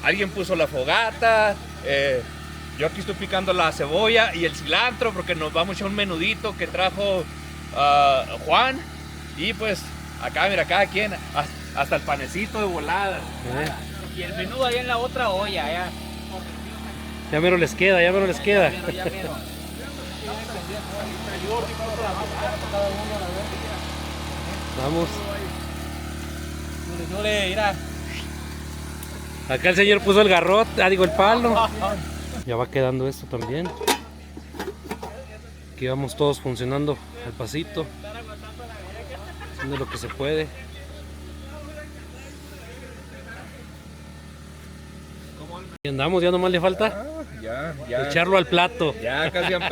alguien puso la fogata, yo aquí estoy picando la cebolla y el cilantro porque nos vamos a echar un menudito que trajo Juan. Y pues acá, mira, cada quien, hasta el panecito de volada. Y el menudo ahí en la otra olla, ya. Ya mero les queda, ya mero les queda. Ya mero. Vamos. Mira. Acá el señor puso el garrote, digo el palo. Ya va quedando esto también. Aquí vamos todos funcionando al pasito, haciendo lo que se puede. Y andamos, ya nomás le falta Ya, echarlo al plato. ya casi han